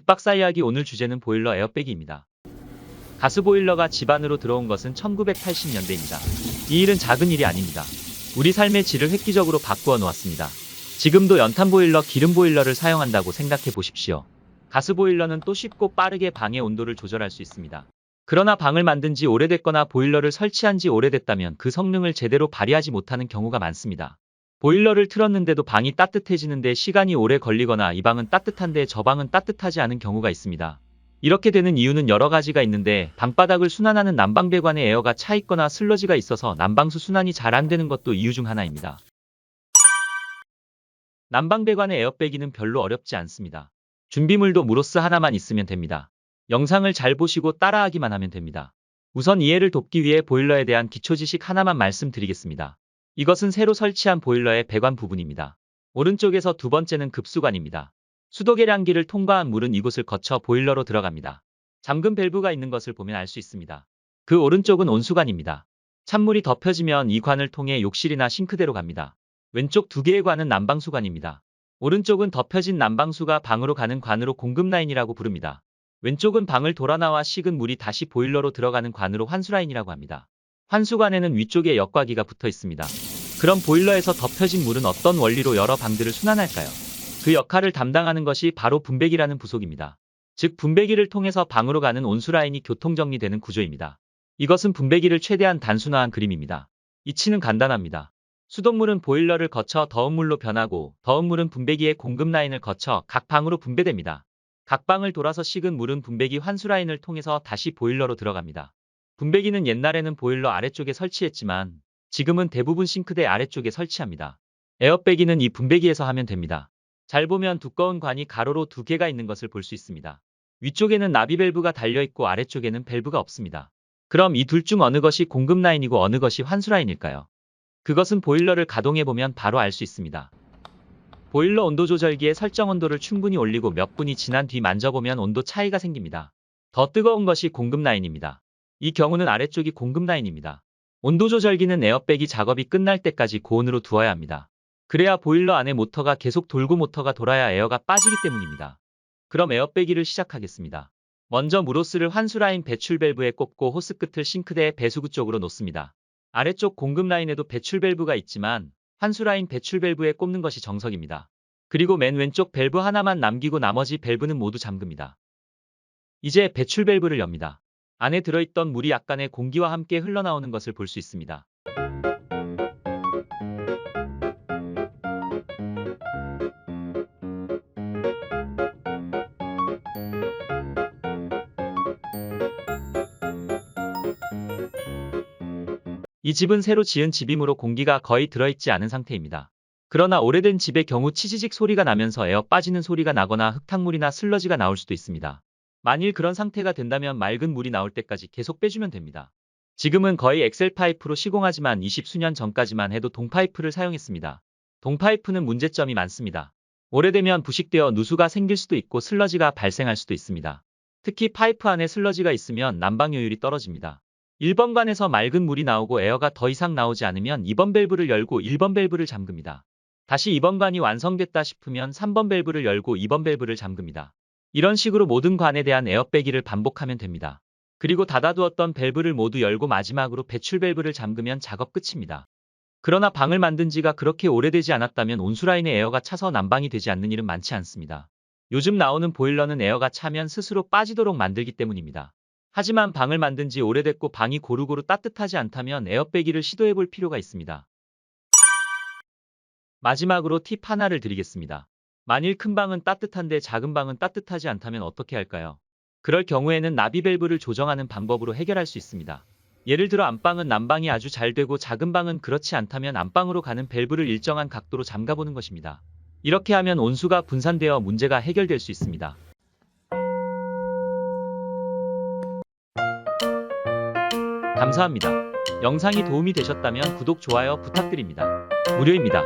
집박사 이야기. 오늘 주제는 보일러 에어백입니다. 가스보일러가 집 안으로 들어온 것은 1980년대입니다. 이 일은 작은 일이 아닙니다. 우리 삶의 질을 획기적으로 바꾸어 놓았습니다. 지금도 연탄보일러, 기름보일러를 사용한다고 생각해 보십시오. 가스보일러는 또 쉽고 빠르게 방의 온도를 조절할 수 있습니다. 그러나 방을 만든 지 오래됐거나 보일러를 설치한 지 오래됐다면 그 성능을 제대로 발휘하지 못하는 경우가 많습니다. 보일러를 틀었는데도 방이 따뜻해지는데 시간이 오래 걸리거나 이 방은 따뜻한데 저 방은 따뜻하지 않은 경우가 있습니다. 이렇게 되는 이유는 여러 가지가 있는데, 방바닥을 순환하는 난방배관에 에어가 차 있거나 슬러지가 있어서 난방수 순환이 잘 안 되는 것도 이유 중 하나입니다. 난방배관의 에어 빼기는 별로 어렵지 않습니다. 준비물도 무로스 하나만 있으면 됩니다. 영상을 잘 보시고 따라하기만 하면 됩니다. 우선 이해를 돕기 위해 보일러에 대한 기초 지식 하나만 말씀드리겠습니다. 이것은 새로 설치한 보일러의 배관 부분입니다. 오른쪽에서 두 번째는 급수관입니다. 수도 계량기를 통과한 물은 이곳을 거쳐 보일러로 들어갑니다. 잠금 밸브가 있는 것을 보면 알 수 있습니다. 그 오른쪽은 온수관입니다. 찬물이 덮여지면 이 관을 통해 욕실이나 싱크대로 갑니다. 왼쪽 두 개의 관은 난방수관입니다. 오른쪽은 덮여진 난방수가 방으로 가는 관으로 공급라인이라고 부릅니다. 왼쪽은 방을 돌아 나와 식은 물이 다시 보일러로 들어가는 관으로 환수라인이라고 합니다. 환수관에는 위쪽에 역과기가 붙어 있습니다. 그럼 보일러에서 덮여진 물은 어떤 원리로 여러 방들을 순환할까요? 그 역할을 담당하는 것이 바로 분배기라는 부속입니다. 즉, 분배기를 통해서 방으로 가는 온수라인이 교통정리되는 구조입니다. 이것은 분배기를 최대한 단순화한 그림입니다. 이치는 간단합니다. 수돗물은 보일러를 거쳐 더운 물로 변하고, 더운 물은 분배기의 공급라인을 거쳐 각 방으로 분배됩니다. 각 방을 돌아서 식은 물은 분배기 환수라인을 통해서 다시 보일러로 들어갑니다. 분배기는 옛날에는 보일러 아래쪽에 설치했지만 지금은 대부분 싱크대 아래쪽에 설치합니다. 에어빼기는 이 분배기에서 하면 됩니다. 잘 보면 두꺼운 관이 가로로 두 개가 있는 것을 볼 수 있습니다. 위쪽에는 나비 밸브가 달려있고 아래쪽에는 밸브가 없습니다. 그럼 이 둘 중 어느 것이 공급 라인이고 어느 것이 환수 라인일까요? 그것은 보일러를 가동해보면 바로 알 수 있습니다. 보일러 온도 조절기에 설정 온도를 충분히 올리고 몇 분이 지난 뒤 만져보면 온도 차이가 생깁니다. 더 뜨거운 것이 공급 라인입니다. 이 경우는 아래쪽이 공급 라인입니다. 온도 조절기는 에어백이 작업이 끝날 때까지 고온으로 두어야 합니다. 그래야 보일러 안에 모터가 계속 돌고 모터가 돌아야 에어가 빠지기 때문입니다. 그럼 에어빼기를 시작하겠습니다. 먼저 무로스를 환수라인 배출 밸브에 꼽고 호스 끝을 싱크대의 배수구 쪽으로 놓습니다. 아래쪽 공급 라인에도 배출 밸브가 있지만 환수라인 배출 밸브에 꼽는 것이 정석입니다. 그리고 맨 왼쪽 밸브 하나만 남기고 나머지 밸브는 모두 잠깁니다. 이제 배출 밸브를 엽니다. 안에 들어있던 물이 약간의 공기와 함께 흘러나오는 것을 볼 수 있습니다. 이 집은 새로 지은 집이므로 공기가 거의 들어있지 않은 상태입니다. 그러나 오래된 집의 경우 치지직 소리가 나면서 에어 빠지는 소리가 나거나 흙탕물이나 슬러지가 나올 수도 있습니다. 만일 그런 상태가 된다면 맑은 물이 나올 때까지 계속 빼주면 됩니다. 지금은 거의 엑셀 파이프로 시공하지만 20수년 전까지만 해도 동파이프를 사용했습니다. 동파이프는 문제점이 많습니다. 오래되면 부식되어 누수가 생길 수도 있고 슬러지가 발생할 수도 있습니다. 특히 파이프 안에 슬러지가 있으면 난방 효율이 떨어집니다. 1번 관에서 맑은 물이 나오고 에어가 더 이상 나오지 않으면 2번 밸브를 열고 1번 밸브를 잠깁니다. 다시 2번 관이 완성됐다 싶으면 3번 밸브를 열고 2번 밸브를 잠깁니다. 이런 식으로 모든 관에 대한 에어 빼기를 반복하면 됩니다. 그리고 닫아두었던 밸브를 모두 열고 마지막으로 배출 밸브를 잠그면 작업 끝입니다. 그러나 방을 만든 지가 그렇게 오래되지 않았다면 온수라인에 에어가 차서 난방이 되지 않는 일은 많지 않습니다. 요즘 나오는 보일러는 에어가 차면 스스로 빠지도록 만들기 때문입니다. 하지만 방을 만든 지 오래됐고 방이 고루고루 따뜻하지 않다면 에어 빼기를 시도해볼 필요가 있습니다. 마지막으로 팁 하나를 드리겠습니다. 만일 큰 방은 따뜻한데 작은 방은 따뜻하지 않다면 어떻게 할까요? 그럴 경우에는 나비 밸브를 조정하는 방법으로 해결할 수 있습니다. 예를 들어 안방은 난방이 아주 잘 되고 작은 방은 그렇지 않다면 안방으로 가는 밸브를 일정한 각도로 잠가보는 것입니다. 이렇게 하면 온수가 분산되어 문제가 해결될 수 있습니다. 감사합니다. 영상이 도움이 되셨다면 구독, 좋아요 부탁드립니다. 무료입니다.